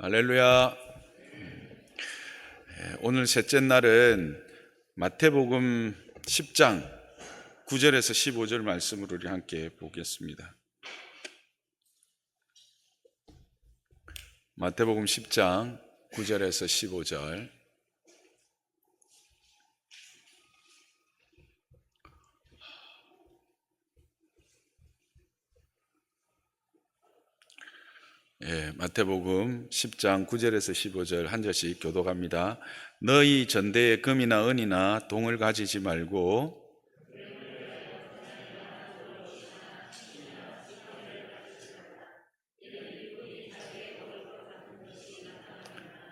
할렐루야. 오늘 셋째 날은 마태복음 10장 9절에서 15절 말씀을 우리 함께 보겠습니다. 마태복음 10장 9절에서 15절. 마태복음 10장 9절에서 15절 한 절씩 교독합니다. 너희 전대에 금이나 은이나 동을 가지지 말고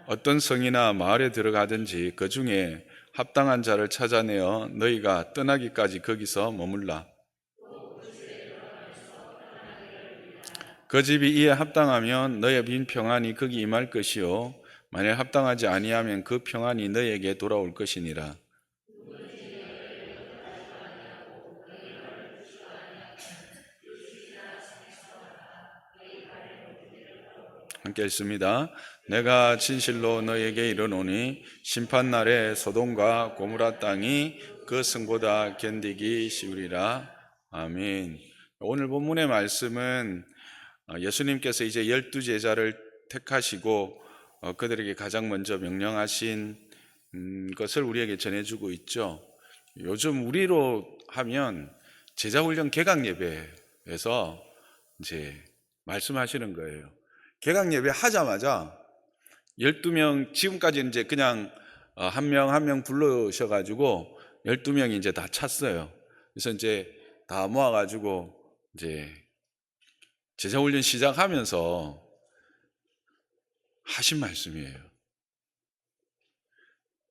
어떤 성이나 마을에 들어가든지 그 중에 합당한 자를 찾아내어 너희가 떠나기까지 거기서 머물라. 그 집이 이에 합당하면 너의 빈 평안이 거기 임할 것이요 만일 합당하지 아니하면 그 평안이 너에게 돌아올 것이니라. 함께 읽습니다. 내가 진실로 너에게 이르노니 심판날에 소돔과 고모라 땅이 그 성보다 견디기 쉬우리라. 아멘. 오늘 본문의 말씀은 예수님께서 이제 12제자를 택하시고 그들에게 가장 먼저 명령하신 것을 우리에게 전해주고 있죠. 요즘 우리로 하면 제자훈련 개강예배에서 이제 말씀하시는 거예요. 개강예배 하자마자 12명, 지금까지 이제 그냥 한 명 한 명 불러오셔가지고 12명이 이제 다 찼어요. 그래서 이제 다 모아가지고 이제 제자훈련 시작하면서 하신 말씀이에요.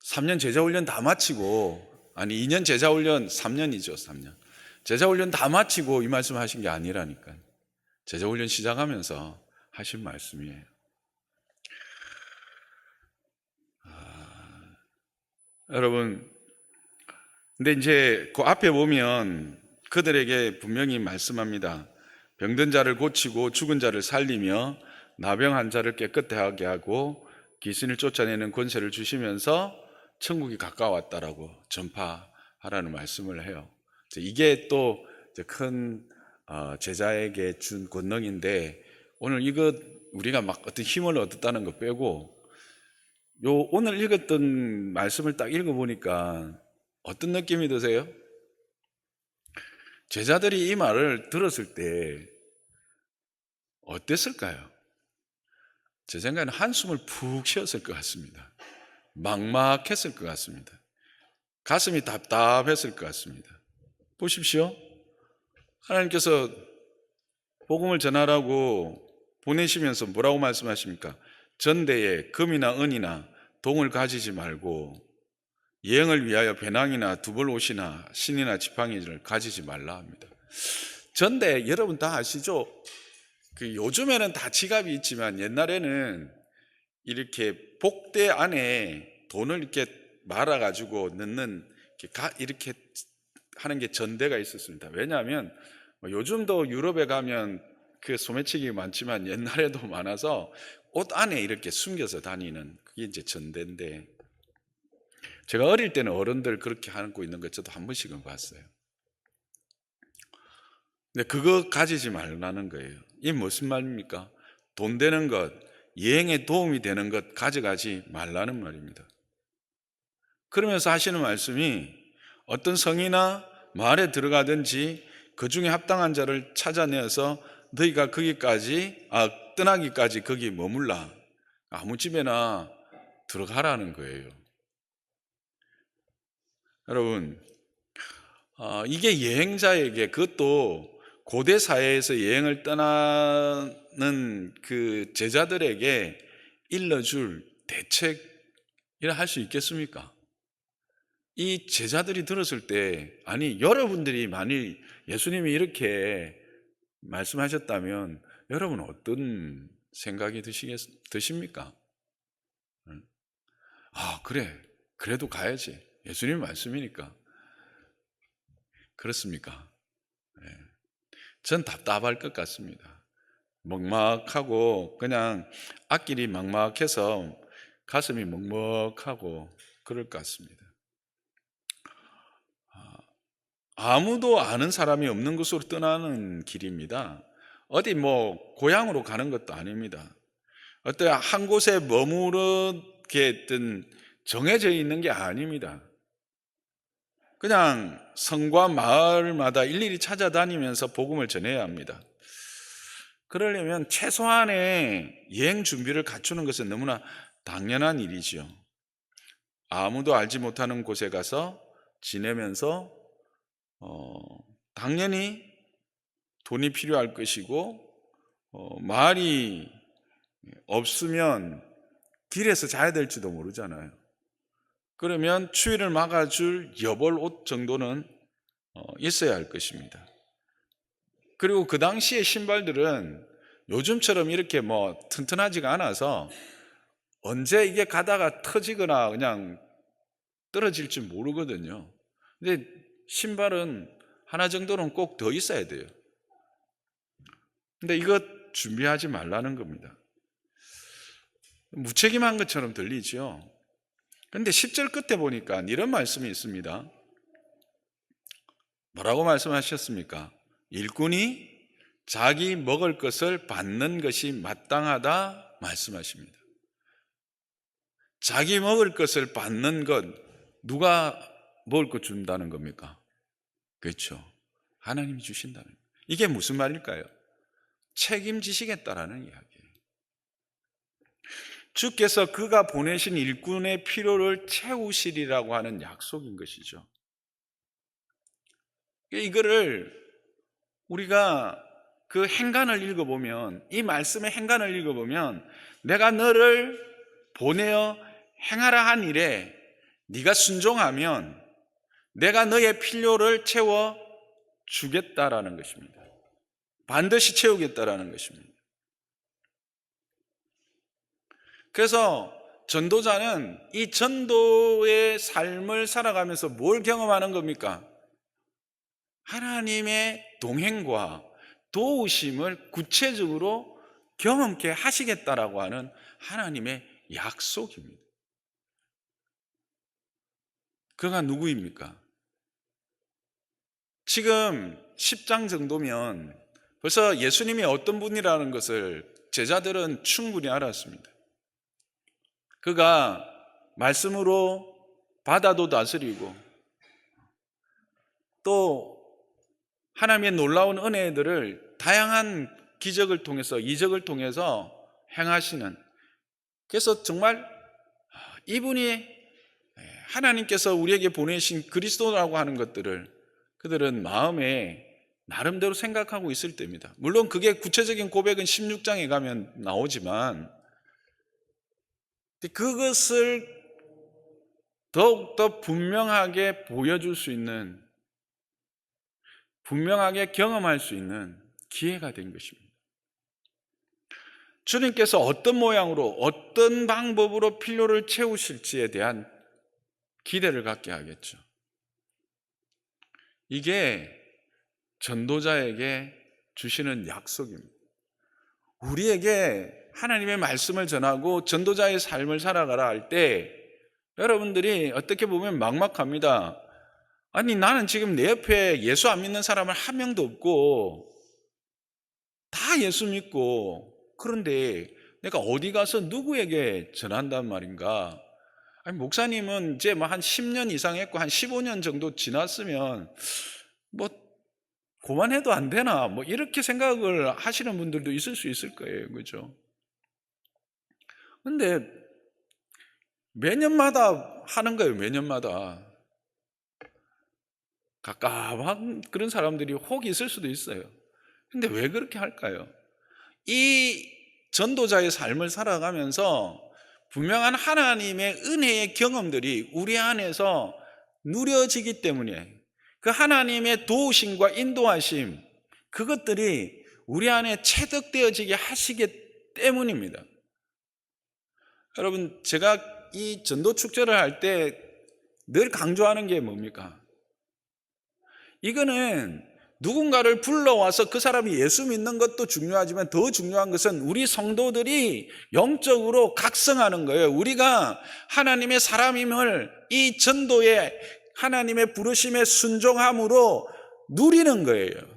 3년 제자훈련 다 마치고, 아니 2년 제자훈련, 3년이죠 3년 제자훈련 다 마치고 이 말씀 하신 게 아니라니까요. 제자훈련 시작하면서 하신 말씀이에요. 여러분, 근데 이제 그 앞에 보면 그들에게 분명히 말씀합니다. 병든 자를 고치고 죽은 자를 살리며 나병한 자를 깨끗하게 하고 귀신을 쫓아내는 권세를 주시면서 천국이 가까웠다라고 전파하라는 말씀을 해요. 이게 또 큰 제자에게 준 권능인데, 오늘 이것 우리가 막 어떤 힘을 얻었다는 거 빼고 오늘 읽었던 말씀을 딱 읽어보니까 어떤 느낌이 드세요? 제자들이 이 말을 들었을 때 어땠을까요? 제 생각에는 한숨을 푹 쉬었을 것 같습니다. 막막했을 것 같습니다. 가슴이 답답했을 것 같습니다. 보십시오. 하나님께서 복음을 전하라고 보내시면서 뭐라고 말씀하십니까? 전대에 금이나 은이나 동을 가지지 말고 여행을 위하여 배낭이나 두벌 옷이나 신이나 지팡이를 가지지 말라 합니다. 전대 여러분 다 아시죠? 요즘에는 다 지갑이 있지만 옛날에는 이렇게 복대 안에 돈을 이렇게 말아가지고 넣는 이렇게 하는 게 전대가 있었습니다. 왜냐하면 요즘도 유럽에 가면 그 소매치기 많지만 옛날에도 많아서 옷 안에 이렇게 숨겨서 다니는 그게 이제 전대인데, 제가 어릴 때는 어른들 그렇게 하고 있는 거 저도 한 번씩은 봤어요. 근데 그거 가지지 말라는 거예요. 이게 무슨 말입니까? 돈 되는 것, 여행에 도움이 되는 것 가져가지 말라는 말입니다. 그러면서 하시는 말씀이 어떤 성이나 마을에 들어가든지 그 중에 합당한 자를 찾아내어서 너희가 떠나기까지 거기 머물라. 아무 집에나 들어가라는 거예요. 여러분, 이게 여행자에게, 그것도 고대 사회에서 여행을 떠나는 그 제자들에게 일러줄 대책이라 할 수 있겠습니까? 이 제자들이 들었을 때, 아니 여러분들이 만일 예수님이 이렇게 말씀하셨다면 여러분 어떤 생각이 드십니까? 그래, 그래도 가야지, 예수님 말씀이니까. 그렇습니까? 전 답답할 것 같습니다. 먹먹하고 그냥 앞길이 막막해서 가슴이 먹먹하고 그럴 것 같습니다. 아무도 아는 사람이 없는 곳으로 떠나는 길입니다. 어디 고향으로 가는 것도 아닙니다. 어떤 한 곳에 머무르게 어떤 정해져 있는 게 아닙니다. 그냥 성과 마을마다 일일이 찾아다니면서 복음을 전해야 합니다. 그러려면 최소한의 여행 준비를 갖추는 것은 너무나 당연한 일이죠. 아무도 알지 못하는 곳에 가서 지내면서 당연히 돈이 필요할 것이고 말이 없으면 길에서 자야 될지도 모르잖아요. 그러면 추위를 막아줄 여벌 옷 정도는 있어야 할 것입니다. 그리고 그 당시의 신발들은 요즘처럼 이렇게 튼튼하지가 않아서 언제 이게 가다가 터지거나 그냥 떨어질지 모르거든요. 근데 신발은 하나 정도는 꼭 더 있어야 돼요. 근데 이것 준비하지 말라는 겁니다. 무책임한 것처럼 들리죠. 그런데 10절 끝에 보니까 이런 말씀이 있습니다. 뭐라고 말씀하셨습니까? 일꾼이 자기 먹을 것을 받는 것이 마땅하다 말씀하십니다. 자기 먹을 것을 받는 것, 누가 먹을 것 준다는 겁니까? 그렇죠. 하나님이 주신다는 거예요. 이게 무슨 말일까요? 책임지시겠다라는 이야기예요. 주께서 그가 보내신 일꾼의 필요를 채우시리라고 하는 약속인 것이죠. 이거를 우리가 그 행간을 읽어보면, 이 말씀의 행간을 읽어보면, 내가 너를 보내어 행하라 한 일에 네가 순종하면 내가 너의 필요를 채워 주겠다라는 것입니다. 반드시 채우겠다라는 것입니다. 그래서 전도자는 이 전도의 삶을 살아가면서 뭘 경험하는 겁니까? 하나님의 동행과 도우심을 구체적으로 경험케 하시겠다라고 하는 하나님의 약속입니다. 그가 누구입니까? 지금 10장 정도면 벌써 예수님이 어떤 분이라는 것을 제자들은 충분히 알았습니다. 그가 말씀으로 바다도 다스리고 또 하나님의 놀라운 은혜들을 다양한 기적을 통해서, 이적을 통해서 행하시는, 그래서 정말 이분이 하나님께서 우리에게 보내신 그리스도라고 하는 것들을 그들은 마음에 나름대로 생각하고 있을 때입니다. 물론 그게 구체적인 고백은 16장에 가면 나오지만 그것을 더욱더 분명하게 보여줄 수 있는, 분명하게 경험할 수 있는 기회가 된 것입니다. 주님께서 어떤 모양으로, 어떤 방법으로 필요를 채우실지에 대한 기대를 갖게 하겠죠. 이게 전도자에게 주시는 약속입니다. 우리에게 하나님의 말씀을 전하고 전도자의 삶을 살아가라 할 때 여러분들이 어떻게 보면 막막합니다. 아니, 나는 지금 내 옆에 예수 안 믿는 사람은 한 명도 없고 다 예수 믿고, 그런데 내가 어디 가서 누구에게 전한단 말인가? 아니, 목사님은 이제 한 10년 이상 했고 한 15년 정도 지났으면 그만해도 안 되나? 이렇게 생각을 하시는 분들도 있을 수 있을 거예요. 그죠? 근데 매년마다 하는 거예요. 매년마다. 갑갑한 그런 사람들이 혹 있을 수도 있어요. 근데 왜 그렇게 할까요? 이 전도자의 삶을 살아가면서 분명한 하나님의 은혜의 경험들이 우리 안에서 누려지기 때문에, 그 하나님의 도우심과 인도하심, 그것들이 우리 안에 체득되어지게 하시기 때문입니다. 여러분, 제가 이 전도 축제를 할 때 늘 강조하는 게 뭡니까? 이거는 누군가를 불러와서 그 사람이 예수 믿는 것도 중요하지만 더 중요한 것은 우리 성도들이 영적으로 각성하는 거예요. 우리가 하나님의 사람임을 이 전도에 하나님의 부르심에 순종함으로 누리는 거예요.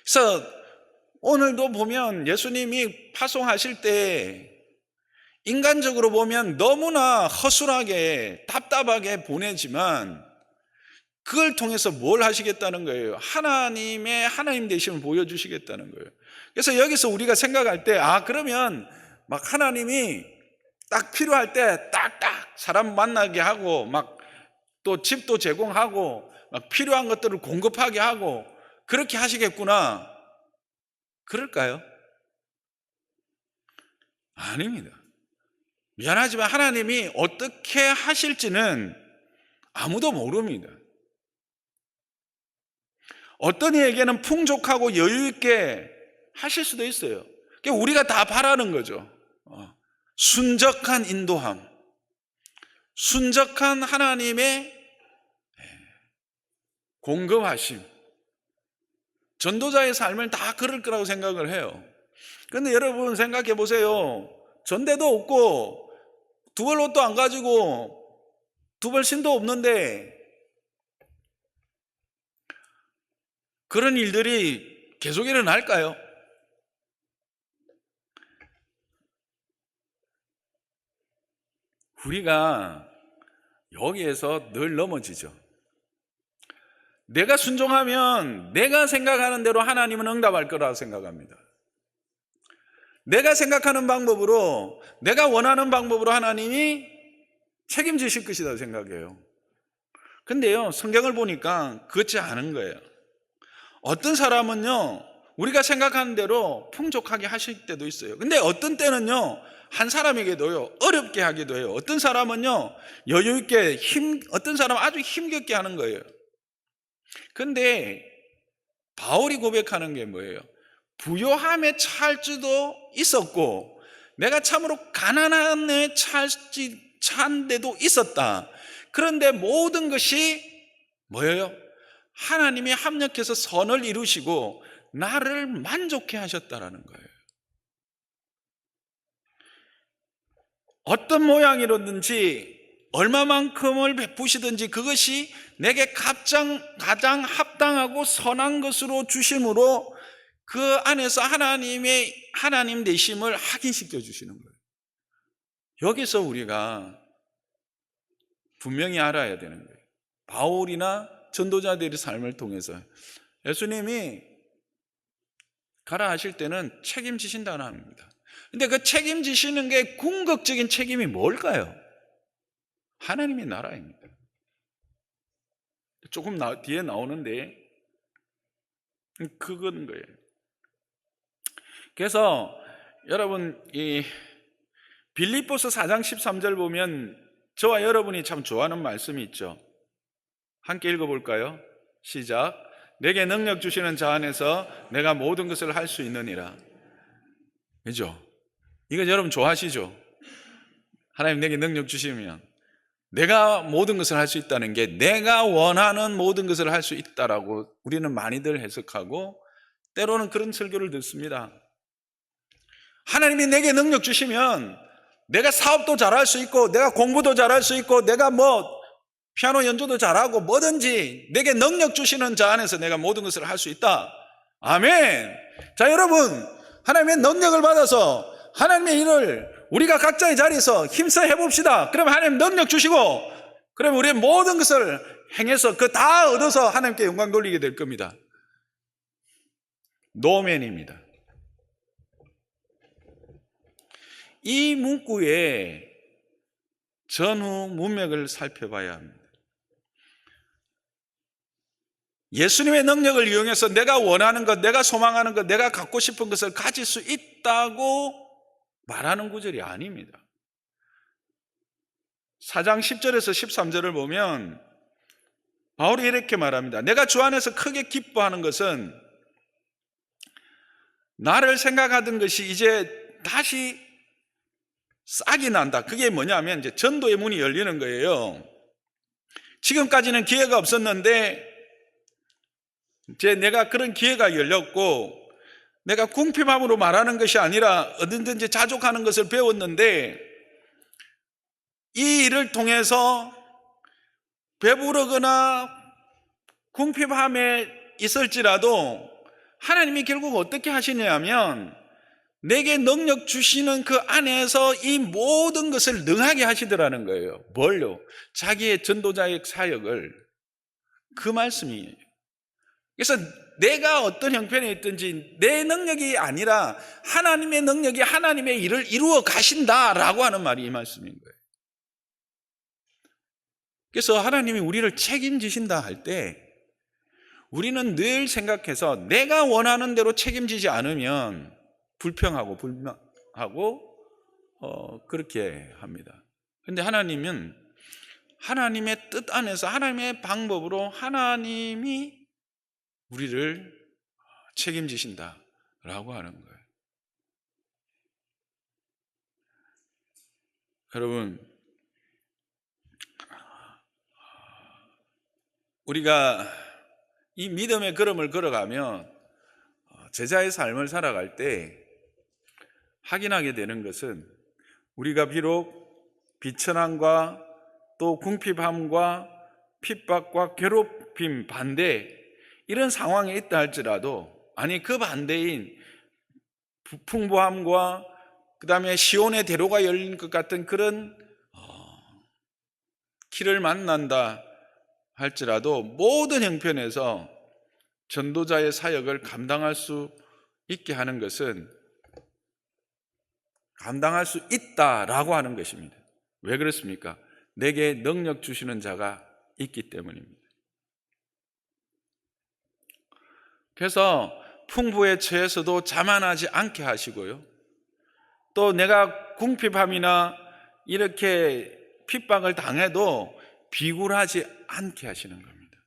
그래서 오늘도 보면 예수님이 파송하실 때 인간적으로 보면 너무나 허술하게 답답하게 보내지만 그걸 통해서 뭘 하시겠다는 거예요? 하나님 되심을 보여주시겠다는 거예요. 그래서 여기서 우리가 생각할 때 그러면 막 하나님이 딱 필요할 때 딱딱 사람 만나게 하고 막 또 집도 제공하고 막 필요한 것들을 공급하게 하고 그렇게 하시겠구나. 그럴까요? 아닙니다. 미안하지만 하나님이 어떻게 하실지는 아무도 모릅니다. 어떤 이에게는 풍족하고 여유 있게 하실 수도 있어요. 우리가 다 바라는 거죠. 순적한 인도함, 순적한 하나님의 공급하심. 전도자의 삶을 다 그럴 거라고 생각을 해요. 그런데 여러분 생각해 보세요. 전대도 없고 두 벌 옷도 안 가지고 두 벌 신도 없는데 그런 일들이 계속 일어날까요? 우리가 여기에서 늘 넘어지죠. 내가 순종하면 내가 생각하는 대로 하나님은 응답할 거라고 생각합니다. 내가 생각하는 방법으로, 내가 원하는 방법으로 하나님이 책임지실 것이다 생각해요. 근데요, 성경을 보니까 그렇지 않은 거예요. 어떤 사람은요, 우리가 생각하는 대로 풍족하게 하실 때도 있어요. 근데 어떤 때는요, 한 사람에게도요, 어렵게 하기도 해요. 어떤 사람은요, 여유있게 어떤 사람은 아주 힘겹게 하는 거예요. 근데 바울이 고백하는 게 뭐예요? 부요함에 처할 줄도 있었고 내가 참으로 가난함에 처한 데도 있었다. 그런데 모든 것이 뭐예요? 하나님이 합력해서 선을 이루시고 나를 만족해 하셨다라는 거예요. 어떤 모양이로든지 얼마만큼을 베푸시든지 그것이 내게 가장 합당하고 선한 것으로 주심으로 그 안에서 하나님 되심을 확인시켜 주시는 거예요. 여기서 우리가 분명히 알아야 되는 거예요. 바울이나 전도자들의 삶을 통해서 예수님이 가라 하실 때는 책임지신다는 합니다. 근데 그 책임지시는 게 궁극적인 책임이 뭘까요? 하나님의 나라입니다. 조금 뒤에 나오는데 그건 거예요. 그래서 여러분 이 빌립보서 4장 13절 보면 저와 여러분이 참 좋아하는 말씀이 있죠. 함께 읽어볼까요? 시작. 내게 능력 주시는 자 안에서 내가 모든 것을 할 수 있느니라. 그죠? 이거 여러분 좋아하시죠? 하나님 내게 능력 주시면 내가 모든 것을 할 수 있다는 게 내가 원하는 모든 것을 할 수 있다라고 우리는 많이들 해석하고 때로는 그런 설교를 듣습니다. 하나님이 내게 능력 주시면 내가 사업도 잘할 수 있고 내가 공부도 잘할 수 있고 내가 피아노 연주도 잘하고 뭐든지 내게 능력 주시는 자 안에서 내가 모든 것을 할 수 있다. 아멘. 자, 여러분 하나님의 능력을 받아서 하나님의 일을 우리가 각자의 자리에서 힘써 해봅시다. 그러면 하나님 능력 주시고 그러면 우리의 모든 것을 행해서 그 다 얻어서 하나님께 영광 돌리게 될 겁니다. 노맨입니다. 이 문구의 전후 문맥을 살펴봐야 합니다. 예수님의 능력을 이용해서 내가 원하는 것, 내가 소망하는 것, 내가 갖고 싶은 것을 가질 수 있다고 말하는 구절이 아닙니다. 4장 10절에서 13절을 보면 바울이 이렇게 말합니다. 내가 주 안에서 크게 기뻐하는 것은 나를 생각하던 것이 이제 다시 싹이 난다. 그게 뭐냐면 이제 전도의 문이 열리는 거예요. 지금까지는 기회가 없었는데 내가 그런 기회가 열렸고 내가 궁핍함으로 말하는 것이 아니라 어딘든지 자족하는 것을 배웠는데 이 일을 통해서 배부르거나 궁핍함에 있을지라도 하나님이 결국 어떻게 하시냐면 내게 능력 주시는 그 안에서 이 모든 것을 능하게 하시더라는 거예요. 뭘요? 자기의 전도자의 사역을. 그 말씀이에요. 그래서 내가 어떤 형편에 있든지 내 능력이 아니라 하나님의 능력이 하나님의 일을 이루어 가신다라고 하는 말이 이 말씀인 거예요. 그래서 하나님이 우리를 책임지신다 할 때 우리는 늘 생각해서 내가 원하는 대로 책임지지 않으면 불평하고 그렇게 합니다. 그런데 하나님은 하나님의 뜻 안에서 하나님의 방법으로 하나님이 우리를 책임지신다라고 하는 거예요. 여러분, 우리가 이 믿음의 걸음을 걸어가면 제자의 삶을 살아갈 때 확인하게 되는 것은 우리가 비록 비천함과 또 궁핍함과 핍박과 괴롭힘, 반대 이런 상황에 있다 할지라도 그 반대인 풍부함과 그 다음에 시온의 대로가 열린 것 같은 그런 길을 만난다 할지라도 모든 형편에서 전도자의 사역을 감당할 수 있게 하는 것은 감당할 수 있다라고 하는 것입니다. 왜 그렇습니까? 내게 능력 주시는 자가 있기 때문입니다. 그래서 풍부에 처해서도 자만하지 않게 하시고요. 또 내가 궁핍함이나 이렇게 핍박을 당해도 비굴하지 않게 하시는 겁니다.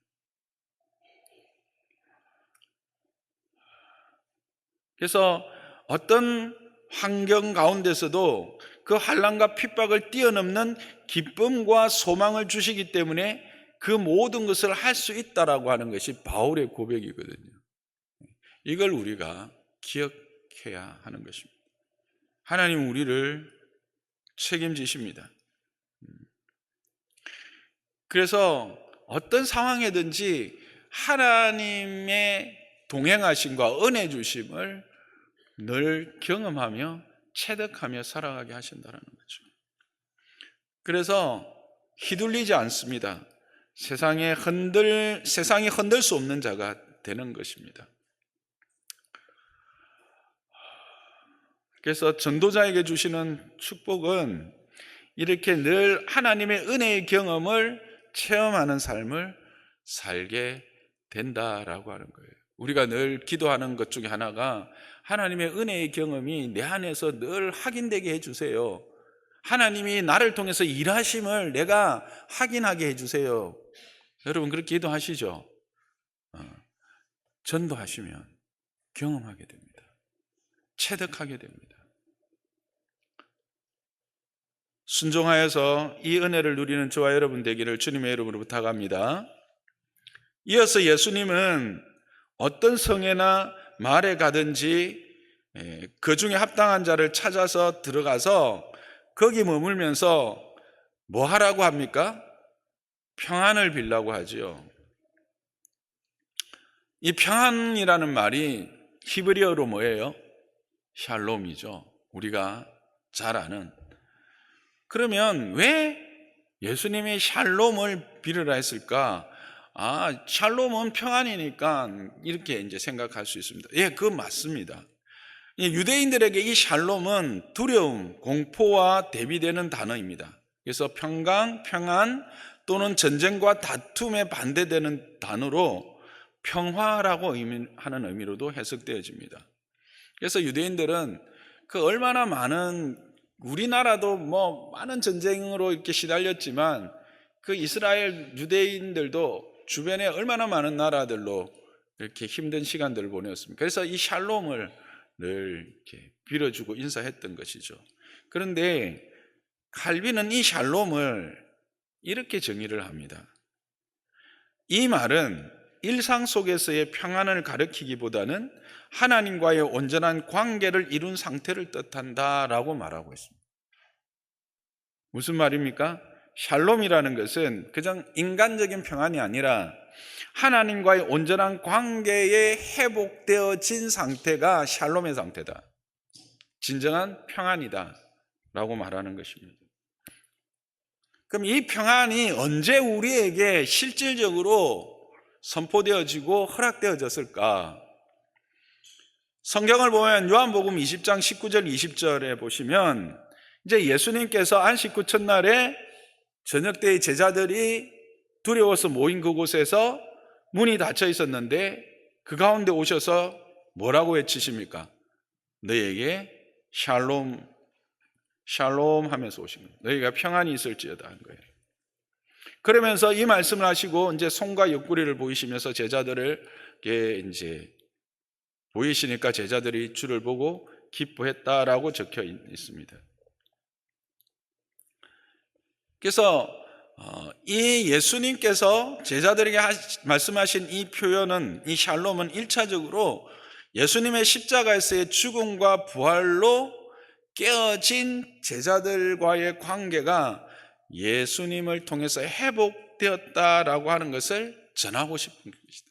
그래서 어떤 환경 가운데서도 그 환난과 핍박을 뛰어넘는 기쁨과 소망을 주시기 때문에 그 모든 것을 할 수 있다라고 하는 것이 바울의 고백이거든요. 이걸 우리가 기억해야 하는 것입니다. 하나님 우리를 책임지십니다. 그래서 어떤 상황이든지 하나님의 동행하심과 은혜 주심을 늘 경험하며 체득하며 살아가게 하신다는 거죠. 그래서 휘둘리지 않습니다. 세상이 흔들 수 없는 자가 되는 것입니다. 그래서 전도자에게 주시는 축복은 이렇게 늘 하나님의 은혜의 경험을 체험하는 삶을 살게 된다라고 하는 거예요. 우리가 늘 기도하는 것 중에 하나가 하나님의 은혜의 경험이 내 안에서 늘 확인되게 해주세요. 하나님이 나를 통해서 일하심을 내가 확인하게 해주세요. 여러분 그렇게 기도하시죠? 전도하시면 경험하게 됩니다. 체득하게 됩니다. 순종하여서 이 은혜를 누리는 저와 여러분 되기를 주님의 이름으로 부탁합니다. 이어서 예수님은 어떤 성에나 마을에 가든지 그 중에 합당한 자를 찾아서 들어가서 거기 머물면서 뭐 하라고 합니까? 평안을 빌라고 하지요. 이 평안이라는 말이 히브리어로 뭐예요? 샬롬이죠. 우리가 잘 아는. 그러면 왜 예수님이 샬롬을 빌으라 했을까? 샬롬은 평안이니까 이렇게 이제 생각할 수 있습니다. 예, 그건 맞습니다. 유대인들에게 이 샬롬은 두려움, 공포와 대비되는 단어입니다. 그래서 평강, 평안 또는 전쟁과 다툼에 반대되는 단어로 평화라고 하는 의미로도 해석되어집니다. 그래서 유대인들은 그 얼마나 많은 우리나라도 뭐 많은 전쟁으로 이렇게 시달렸지만 그 이스라엘 유대인들도 주변에 얼마나 많은 나라들로 이렇게 힘든 시간들을 보냈습니다. 그래서 이 샬롬을 늘 이렇게 빌어주고 인사했던 것이죠. 그런데 칼빈은 이 샬롬을 이렇게 정의를 합니다. 이 말은 일상 속에서의 평안을 가리키기보다는 하나님과의 온전한 관계를 이룬 상태를 뜻한다라고 말하고 있습니다. 무슨 말입니까? 샬롬이라는 것은 그냥 인간적인 평안이 아니라 하나님과의 온전한 관계에 회복되어진 상태가 샬롬의 상태다. 진정한 평안이다 라고 말하는 것입니다. 그럼 이 평안이 언제 우리에게 실질적으로 선포되어지고 허락되어졌을까? 성경을 보면 요한복음 20장 19절 20절에 보시면 이제 예수님께서 안식 후 첫날에 저녁 때의 제자들이 두려워서 모인 그곳에서 문이 닫혀 있었는데 그 가운데 오셔서 뭐라고 외치십니까? 너희에게 샬롬, 샬롬 하면서 오신 거예요. 너희가 평안이 있을지어다 한 거예요. 그러면서 이 말씀을 하시고 이제 손과 옆구리를 보이시면서 제자들에게 이제 보이시니까 제자들이 주를 보고 기뻐했다라고 적혀 있습니다. 그래서 이 예수님께서 제자들에게 말씀하신 이 표현은, 이 샬롬은 1차적으로 예수님의 십자가에서의 죽음과 부활로 깨어진 제자들과의 관계가 예수님을 통해서 회복되었다라고 하는 것을 전하고 싶은 것이다.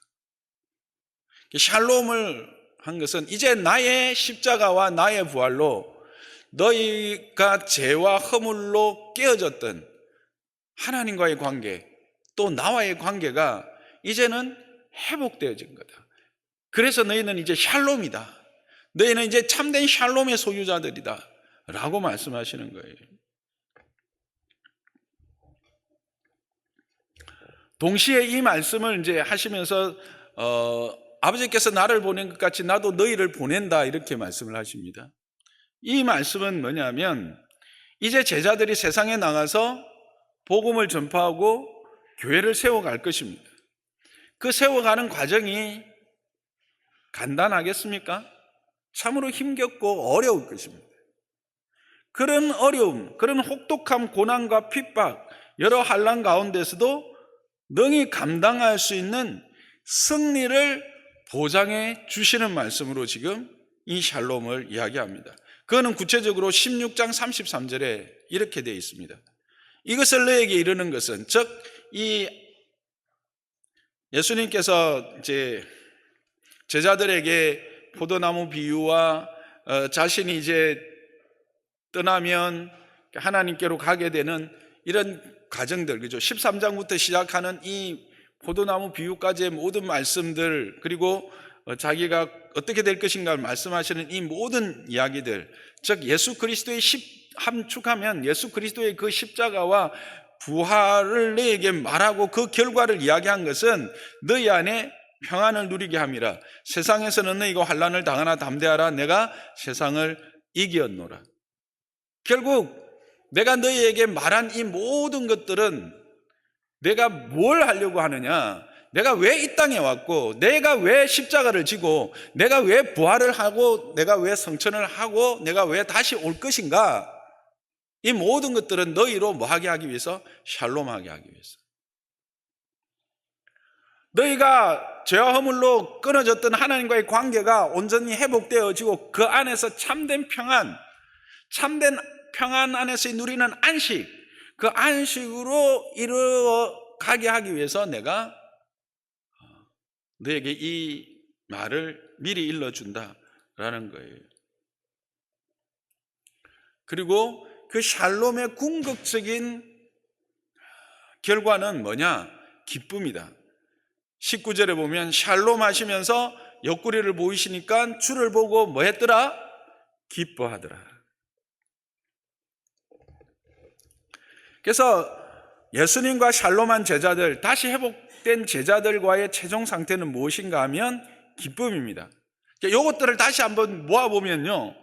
샬롬을 한 것은 이제 나의 십자가와 나의 부활로 너희가 죄와 허물로 깨어졌던 하나님과의 관계, 또 나와의 관계가 이제는 회복되어진 거다. 그래서 너희는 이제 샬롬이다. 너희는 이제 참된 샬롬의 소유자들이다 라고 말씀하시는 거예요. 동시에 이 말씀을 이제 하시면서 아버지께서 나를 보낸 것 같이 나도 너희를 보낸다 이렇게 말씀을 하십니다. 이 말씀은 뭐냐면 이제 제자들이 세상에 나가서 복음을 전파하고 교회를 세워갈 것입니다. 그 세워가는 과정이 간단하겠습니까? 참으로 힘겹고 어려울 것입니다. 그런 어려움, 그런 혹독함, 고난과 핍박, 여러 환난 가운데서도 능히 감당할 수 있는 승리를 보장해 주시는 말씀으로 지금 이 샬롬을 이야기합니다. 그거는 구체적으로 16장 33절에 이렇게 되어 있습니다. 이것을 너에게 이르는 것은, 즉 이 예수님께서 이제 제자들에게 포도나무 비유와 자신이 이제 떠나면 하나님께로 가게 되는 이런 과정들, 그죠? 13장부터 시작하는 이 포도나무 비유까지의 모든 말씀들, 그리고 자기가 어떻게 될 것인가를 말씀하시는 이 모든 이야기들, 즉 예수 그리스도의 함축하면 예수 그리스도의 그 십자가와 부활을 너에게 말하고 그 결과를 이야기한 것은 너희 안에 평안을 누리게 함이라. 세상에서는 너희가 환난을 당하나 담대하라. 내가 세상을 이기었노라. 결국 내가 너희에게 말한 이 모든 것들은 내가 뭘 하려고 하느냐, 내가 왜 이 땅에 왔고, 내가 왜 십자가를 지고, 내가 왜 부활을 하고, 내가 왜 성천을 하고, 내가 왜 다시 올 것인가, 이 모든 것들은 너희로 뭐하게 하기 위해서? 샬롬하게 하기 위해서. 너희가 죄와 허물로 끊어졌던 하나님과의 관계가 온전히 회복되어지고 그 안에서 참된 평안 안에서 누리는 안식, 그 안식으로 이루어가게 하기 위해서 내가 너에게 이 말을 미리 일러준다라는 거예요. 그리고 그 샬롬의 궁극적인 결과는 뭐냐? 기쁨이다. 19절에 보면 샬롬 하시면서 옆구리를 보이시니까 주를 보고 뭐 했더라? 기뻐하더라. 그래서 예수님과 샬롬한 제자들, 다시 회복된 제자들과의 최종 상태는 무엇인가 하면 기쁨입니다. 이것들을 다시 한번 모아보면요,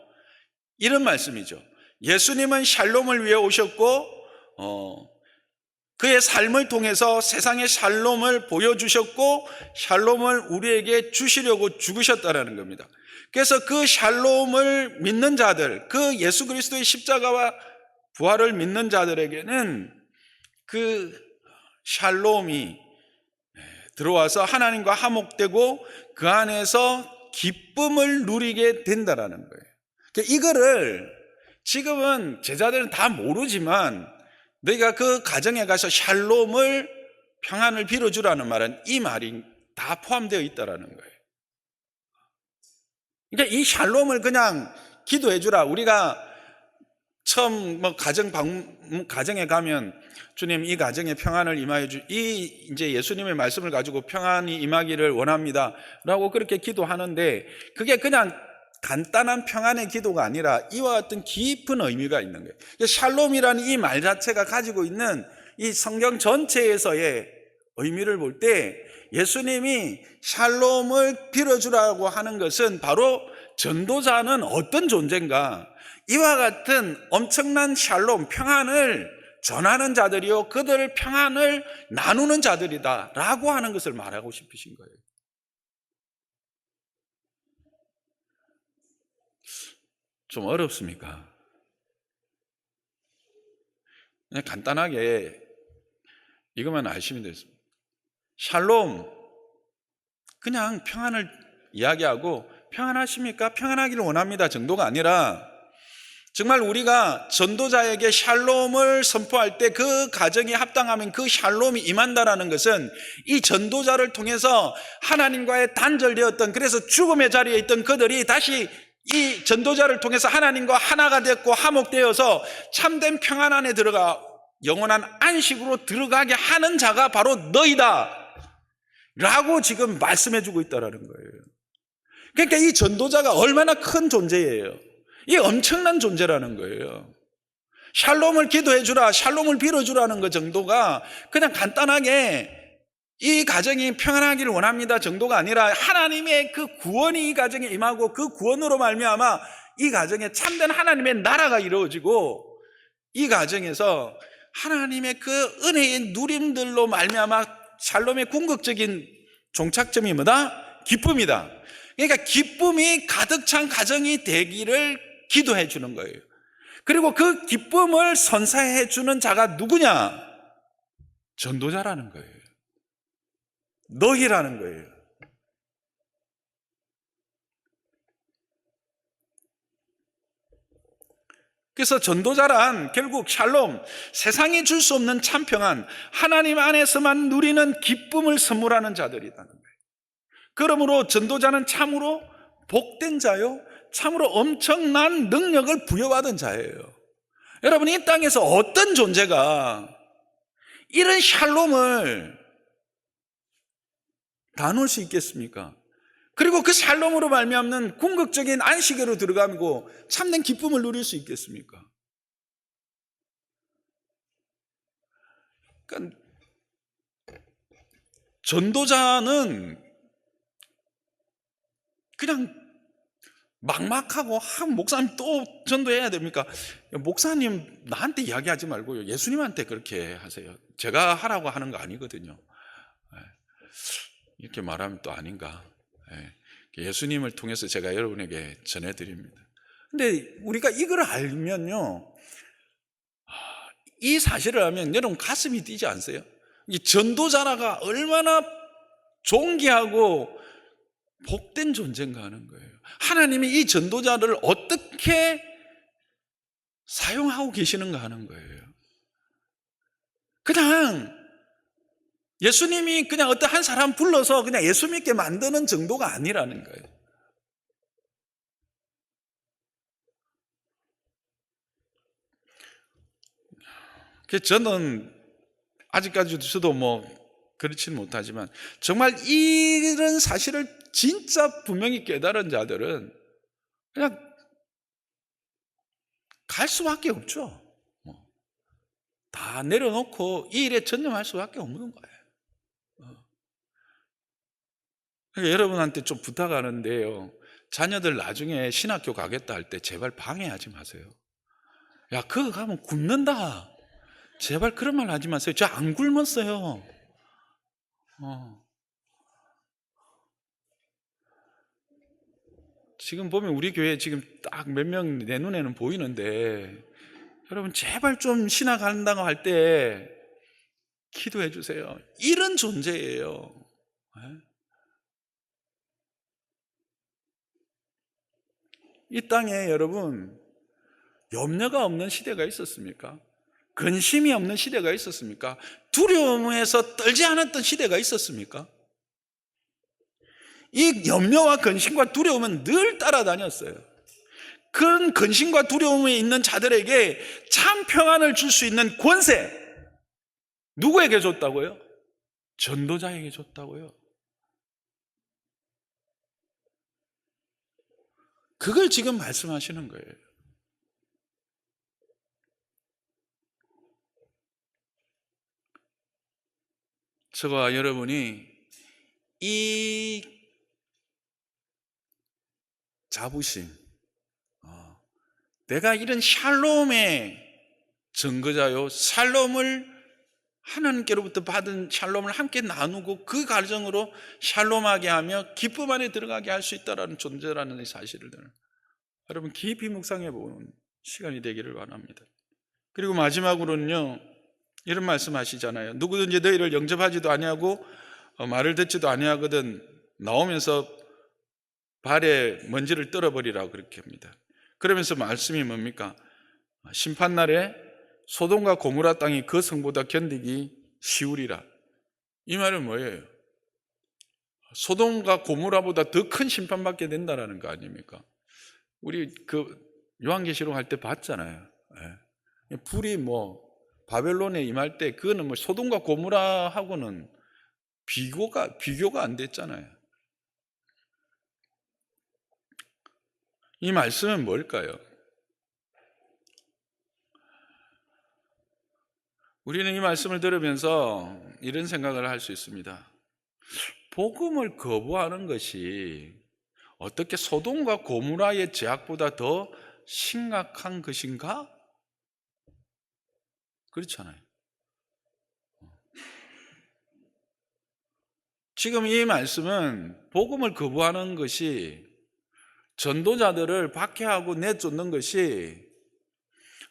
이런 말씀이죠. 예수님은 샬롬을 위해 오셨고 그의 삶을 통해서 세상의 샬롬을 보여주셨고 샬롬을 우리에게 주시려고 죽으셨다는 겁니다. 그래서 그 샬롬을 믿는 자들, 그 예수 그리스도의 십자가와 부활을 믿는 자들에게는 그 샬롬이 들어와서 하나님과 화목되고 그 안에서 기쁨을 누리게 된다라는 거예요. 그러니까 이거를 지금은 제자들은 다 모르지만 너희가 그 가정에 가서 샬롬을 평안을 빌어주라는 말은 이 말이 다 포함되어 있다라는 거예요. 그러니까 이 샬롬을 그냥 기도해 주라. 우리가 처음 가정에 가면 주님 이 가정에 평안을 임하여 이제 예수님의 말씀을 가지고 평안이 임하기를 원합니다라고 그렇게 기도하는데 그게 그냥 간단한 평안의 기도가 아니라 이와 같은 깊은 의미가 있는 거예요. 샬롬이라는 이 말 자체가 가지고 있는 이 성경 전체에서의 의미를 볼 때 예수님이 샬롬을 빌어주라고 하는 것은 바로 전도자는 어떤 존재인가, 이와 같은 엄청난 샬롬, 평안을 전하는 자들이요 그들을 평안을 나누는 자들이다 라고 하는 것을 말하고 싶으신 거예요. 좀 어렵습니까? 그냥 간단하게 이것만 아시면 됐습니다. 샬롬, 그냥 평안을 이야기하고 평안하십니까? 평안하기를 원합니다 정도가 아니라 정말 우리가 전도자에게 샬롬을 선포할 때 그 가정이 합당하면 그 샬롬이 임한다라는 것은 이 전도자를 통해서 하나님과의 단절되었던, 그래서 죽음의 자리에 있던 그들이 다시 이 전도자를 통해서 하나님과 하나가 됐고 화목되어서 참된 평안 안에 들어가 영원한 안식으로 들어가게 하는 자가 바로 너희다 라고 지금 말씀해 주고 있다는 거예요. 그러니까 이 전도자가 얼마나 큰 존재예요. 이게 엄청난 존재라는 거예요. 샬롬을 기도해 주라, 샬롬을 빌어주라는 것 정도가 그냥 간단하게 이 가정이 평안하기를 원합니다 정도가 아니라 하나님의 그 구원이 이 가정에 임하고 그 구원으로 말미암아 이 가정에 참된 하나님의 나라가 이루어지고 이 가정에서 하나님의 그 은혜의 누림들로 말미암아 샬롬의 궁극적인 종착점이 뭐다? 기쁨이다. 그러니까 기쁨이 가득 찬 가정이 되기를 기도해 주는 거예요. 그리고 그 기쁨을 선사해 주는 자가 누구냐? 전도자라는 거예요. 너희라는 거예요. 그래서 전도자란 결국 샬롬, 세상이 줄 수 없는 참평안, 하나님 안에서만 누리는 기쁨을 선물하는 자들이라는 거예요. 그러므로 전도자는 참으로 복된 자요, 참으로 엄청난 능력을 부여받은 자예요. 여러분, 이 땅에서 어떤 존재가 이런 샬롬을 나눌 수 있겠습니까? 그리고 그 샬롬으로 말미암는 궁극적인 안식으로 들어가고 참된 기쁨을 누릴 수 있겠습니까? 그러니까 전도자는 그냥 막막하고 목사님 또 전도해야 됩니까? 목사님 나한테 이야기하지 말고요, 예수님한테 그렇게 하세요. 제가 하라고 하는 거 아니거든요. 이렇게 말하면 또 아닌가. 예수님을 통해서 제가 여러분에게 전해드립니다. 근데 우리가 이걸 알면요, 이 사실을 알면 여러분 가슴이 뛰지 않으세요? 이 전도자가 얼마나 존귀하고 복된 존재인가 하는 거예요. 하나님이 이 전도자를 어떻게 사용하고 계시는가 하는 거예요. 그냥 예수님이 그냥 어떤 한 사람 불러서 그냥 예수 믿게 만드는 정도가 아니라는 거예요. 그래서 저는 아직까지도 저도 그렇지는 못하지만 정말 이런 사실을 진짜 분명히 깨달은 자들은 그냥 갈 수밖에 없죠. 다 내려놓고 이 일에 전념할 수밖에 없는 거예요. 그러니까 여러분한테 좀 부탁하는데요, 자녀들 나중에 신학교 가겠다 할 때 제발 방해하지 마세요. 야, 그거 가면 굶는다, 제발 그런 말 하지 마세요. 저 안 굶었어요. 지금 보면 우리 교회 지금 딱 몇 명 내 눈에는 보이는데, 여러분 제발 좀 신학 간다고 할 때 기도해 주세요. 이런 존재예요. 예? 이 땅에 여러분 염려가 없는 시대가 있었습니까? 근심이 없는 시대가 있었습니까? 두려움에서 떨지 않았던 시대가 있었습니까? 이 염려와 근심과 두려움은 늘 따라다녔어요. 그런 근심과 두려움에 있는 자들에게 참 평안을 줄 수 있는 권세, 누구에게 줬다고요? 전도자에게 줬다고요. 그걸 지금 말씀하시는 거예요. 저와 여러분이 이 자부심, 내가 이런 샬롬의 증거자요, 샬롬을 하나님께로부터 받은 샬롬을 함께 나누고 그 과정으로 샬롬하게 하며 기쁨 안에 들어가게 할 수 있다는 존재라는 이 사실을 여러분 깊이 묵상해 보는 시간이 되기를 바랍니다. 그리고 마지막으로는요, 이런 말씀 하시잖아요. 누구든지 너희를 영접하지도 아니하고 말을 듣지도 아니하거든 나오면서 발에 먼지를 떨어버리라고 그렇게 합니다. 그러면서 말씀이 뭡니까? 심판날에 소돔과 고모라 땅이 그 성보다 견디기 쉬우리라. 이 말은 뭐예요? 소돔과 고모라보다 더 큰 심판받게 된다는 거 아닙니까? 우리 그 요한계시록 할 때 봤잖아요. 불이 바벨론에 임할 때 그거는 소돔과 고모라하고는 비교가 안 됐잖아요. 이 말씀은 뭘까요? 우리는 이 말씀을 들으면서 이런 생각을 할 수 있습니다. 복음을 거부하는 것이 어떻게 소돔과 고모라의 죄악보다 더 심각한 것인가? 그렇잖아요. 지금 이 말씀은 복음을 거부하는 것이, 전도자들을 박해하고 내쫓는 것이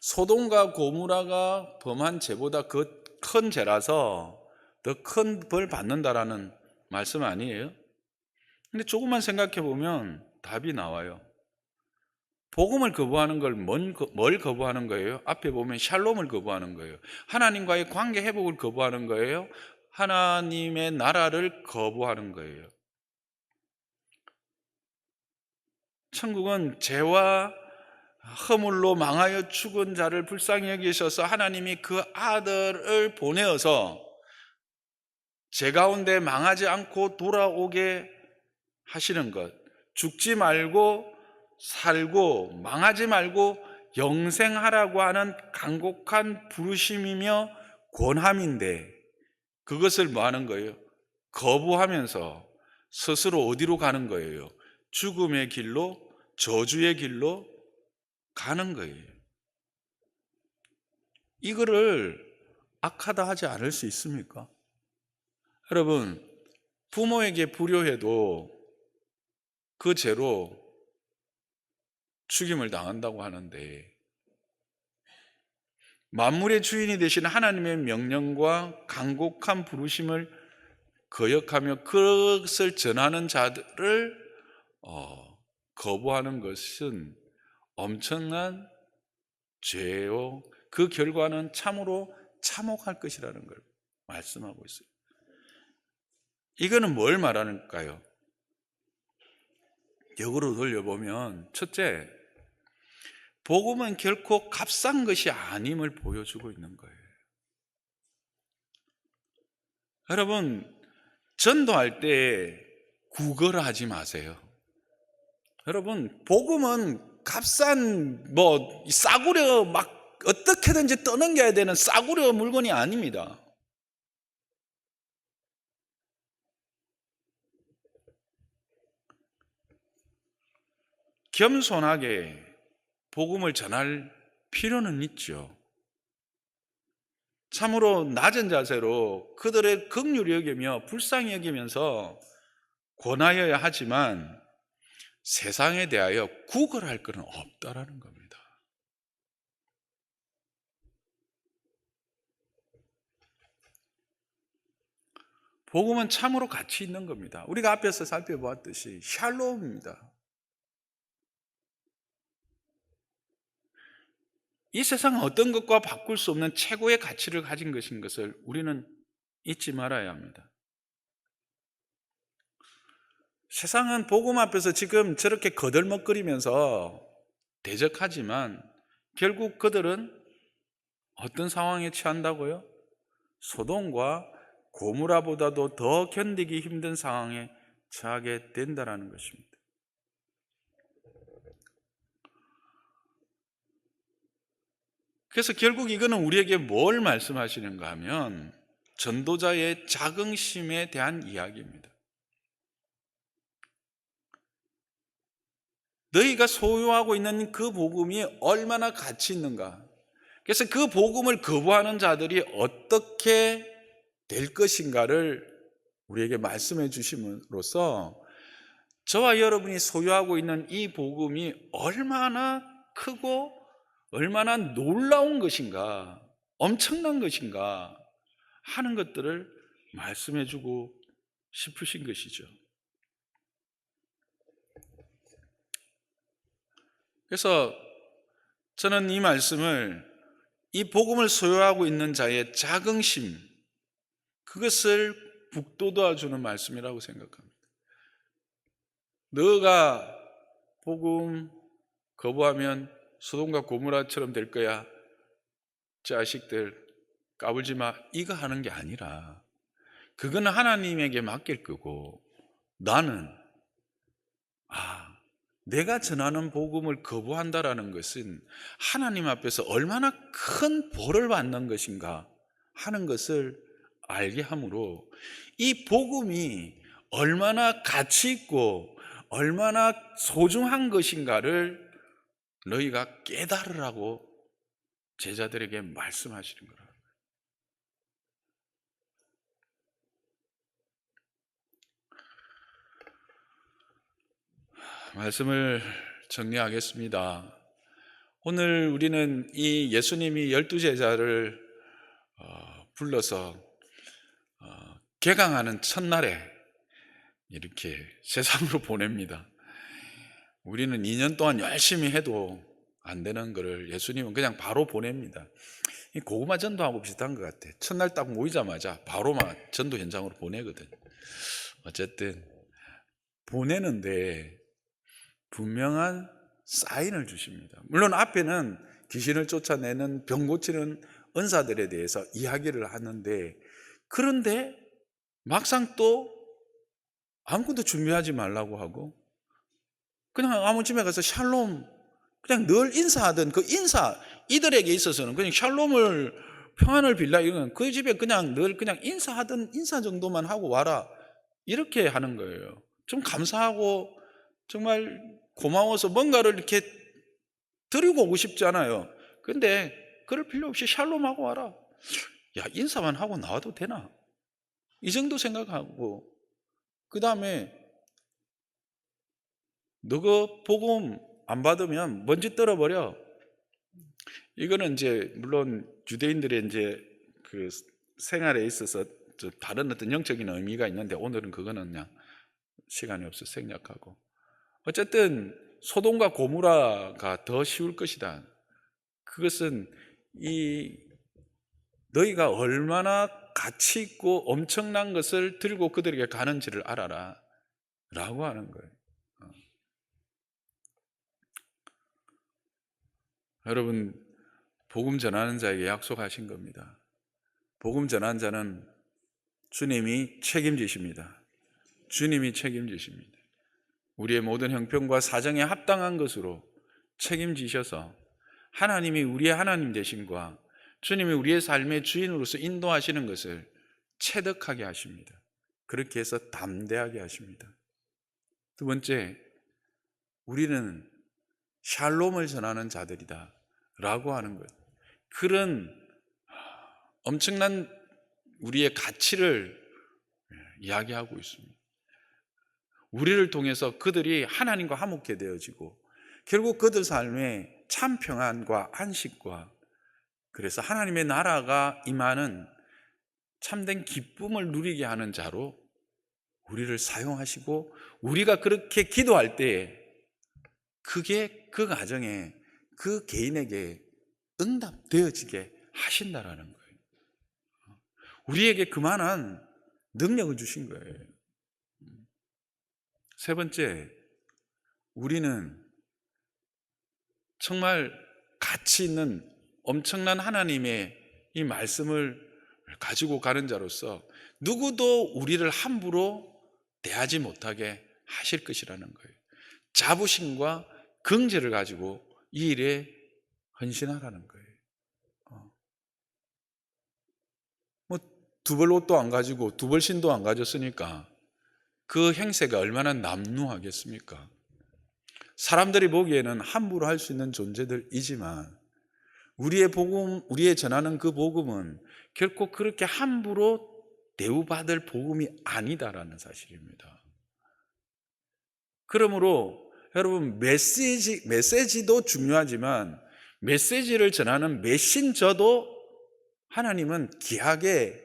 소돔과 고모라가 범한 죄보다 그 큰 죄라서 더 큰 벌 받는다라는 말씀 아니에요? 근데 조금만 생각해 보면 답이 나와요. 복음을 거부하는 걸 뭘 거부하는 거예요? 앞에 보면 샬롬을 거부하는 거예요. 하나님과의 관계 회복을 거부하는 거예요. 하나님의 나라를 거부하는 거예요. 천국은 죄와 허물로 망하여 죽은 자를 불쌍히 여기셔서 하나님이 그 아들을 보내어서 죄 가운데 망하지 않고 돌아오게 하시는 것, 죽지 말고 살고 망하지 말고 영생하라고 하는 간곡한 부르심이며 권함인데, 그것을 뭐 하는 거예요? 거부하면서 스스로 어디로 가는 거예요? 죽음의 길로, 저주의 길로 가는 거예요. 이거를 악하다 하지 않을 수 있습니까? 여러분, 부모에게 불효해도 그 죄로 죽임을 당한다고 하는데, 만물의 주인이 되신 하나님의 명령과 간곡한 부르심을 거역하며 그것을 전하는 자들을 거부하는 것은 엄청난 죄요, 그 결과는 참으로 참혹할 것이라는 걸 말씀하고 있어요. 이거는 뭘 말하는가요? 역으로 돌려보면, 첫째, 복음은 결코 값싼 것이 아님을 보여주고 있는 거예요. 여러분, 전도할 때 구걸을 하지 마세요. 여러분, 복음은 값싼 싸구려 막 어떻게든지 떠넘겨야 되는 싸구려 물건이 아닙니다. 겸손하게 복음을 전할 필요는 있죠. 참으로 낮은 자세로 그들의 긍휼히 여기며 불쌍히 여기면서 권하여야 하지만 세상에 대하여 구걸할 것은 없다라는 겁니다. 복음은 참으로 가치 있는 겁니다. 우리가 앞에서 살펴보았듯이 샬롬입니다. 이 세상은 어떤 것과 바꿀 수 없는 최고의 가치를 가진 것인 것을 우리는 잊지 말아야 합니다. 세상은 복음 앞에서 지금 저렇게 거들먹거리면서 대적하지만 결국 그들은 어떤 상황에 처한다고요? 소돔과 고무라보다도 더 견디기 힘든 상황에 처하게 된다는 것입니다. 그래서 결국 이거는 우리에게 뭘 말씀하시는가 하면 전도자의 자긍심에 대한 이야기입니다. 너희가 소유하고 있는 그 복음이 얼마나 가치 있는가. 그래서 그 복음을 거부하는 자들이 어떻게 될 것인가를 우리에게 말씀해 주심으로써 저와 여러분이 소유하고 있는 이 복음이 얼마나 크고 얼마나 놀라운 것인가, 엄청난 것인가 하는 것들을 말씀해 주고 싶으신 것이죠. 그래서 저는 이 말씀을 이 복음을 소유하고 있는 자의 자긍심, 그것을 북돋아 주는 말씀이라고 생각합니다. 너가 복음 거부하면 소돔과 고모라처럼 될 거야. 자식들 까불지 마. 이거 하는 게 아니라 그거는 하나님에게 맡길 거고 나는 내가 전하는 복음을 거부한다라는 것은 하나님 앞에서 얼마나 큰 벌을 받는 것인가 하는 것을 알게 하므로 이 복음이 얼마나 가치 있고 얼마나 소중한 것인가를 너희가 깨달으라고 제자들에게 말씀하시는 거라. 말씀을 정리하겠습니다. 오늘 우리는 이 예수님이 12제자를 불러서 개강하는 첫날에 이렇게 세상으로 보냅니다. 우리는 2년 동안 열심히 해도 안 되는 거를 예수님은 그냥 바로 보냅니다. 이 고구마 전도하고 비슷한 것 같아. 첫날 딱 모이자마자 바로 막 전도 현장으로 보내거든. 어쨌든 보내는데 분명한 사인을 주십니다. 물론 앞에는 귀신을 쫓아내는 병 고치는 은사들에 대해서 이야기를 하는데, 그런데 막상 또 아무것도 준비하지 말라고 하고 그냥 아무 집에 가서 샬롬, 그냥 늘 인사하던 그 인사, 이들에게 있어서는 그냥 샬롬을, 평안을 빌라, 이건 그 집에 그냥 늘 그냥 인사하던 인사 정도만 하고 와라, 이렇게 하는 거예요. 좀 감사하고 정말 고마워서 뭔가를 이렇게 드리고 오고 싶잖아요. 근데 그럴 필요 없이 샬롬하고 와라. 야, 인사만 하고 나와도 되나? 이 정도 생각하고, 그 다음에 너가 복음 안 받으면 먼지 떨어버려. 이거는 이제 물론 유대인들의 이제 그 생활에 있어서 다른 어떤 영적인 의미가 있는데, 오늘은 그거는 그냥 시간이 없어서 생략하고, 어쨌든 소돔과 고모라가 더 쉬울 것이다. 그것은 이 너희가 얼마나 가치 있고 엄청난 것을 들고 그들에게 가는지를 알아라 라고 하는 거예요. 여러분, 복음 전하는 자에게 약속하신 겁니다. 복음 전하는 자는 주님이 책임지십니다. 주님이 책임지십니다. 우리의 모든 형편과 사정에 합당한 것으로 책임지셔서 하나님이 우리의 하나님 되심과 주님이 우리의 삶의 주인으로서 인도하시는 것을 체득하게 하십니다. 그렇게 해서 담대하게 하십니다. 두 번째, 우리는 샬롬을 전하는 자들이다 라고 하는 것. 그런 엄청난 우리의 가치를 이야기하고 있습니다. 우리를 통해서 그들이 하나님과 화목해 되어지고 결국 그들 삶에 참 평안과 안식과, 그래서 하나님의 나라가 임하는 참된 기쁨을 누리게 하는 자로 우리를 사용하시고, 우리가 그렇게 기도할 때에 그게 그 가정에, 그 개인에게 응답되어지게 하신다라는 거예요. 우리에게 그만한 능력을 주신 거예요. 세 번째, 우리는 정말 가치 있는 엄청난 하나님의 이 말씀을 가지고 가는 자로서 누구도 우리를 함부로 대하지 못하게 하실 것이라는 거예요. 자부심과 긍지를 가지고 이 일에 헌신하라는 거예요. 뭐 두 벌 옷도 안 가지고 두 벌 신도 안 가졌으니까 그 행세가 얼마나 남루하겠습니까? 사람들이 보기에는 함부로 할 수 있는 존재들이지만 우리의 복음, 우리의 전하는 그 복음은 결코 그렇게 함부로 대우받을 복음이 아니다라는 사실입니다. 그러므로 여러분, 메시지도 중요하지만 메시지를 전하는 메신저도 하나님은 귀하게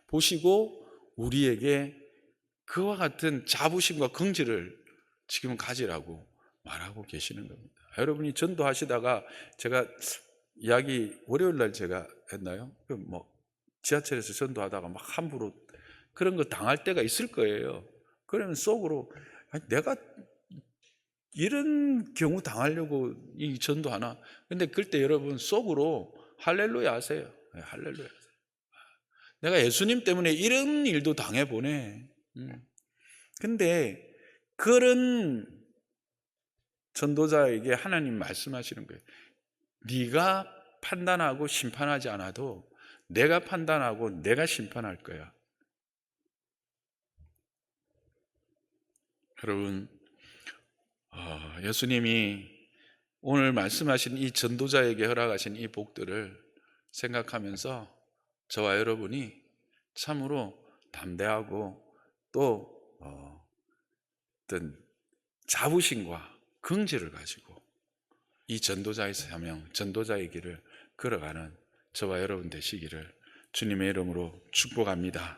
보시고 우리에게 그와 같은 자부심과 긍지를 지금 가지라고 말하고 계시는 겁니다. 여러분이 전도하시다가 제가 이야기 월요일 날 제가 했나요? 뭐 지하철에서 전도하다가 막 함부로 그런 거 당할 때가 있을 거예요. 그러면 속으로 내가 이런 경우 당하려고 이 전도하나? 근데 그때 여러분 속으로 할렐루야 하세요. 할렐루야 하세요. 내가 예수님 때문에 이런 일도 당해보네. 근데 그런 전도자에게 하나님 말씀하시는 거예요. 네가 판단하고 심판하지 않아도 내가 판단하고 내가 심판할 거야. 여러분, 예수님이 오늘 말씀하신 이 전도자에게 허락하신 이 복들을 생각하면서 저와 여러분이 참으로 담대하고 또 어떤 자부심과 긍지를 가지고 이 전도자의 사명, 전도자의 길을 걸어가는 저와 여러분 되시기를 주님의 이름으로 축복합니다.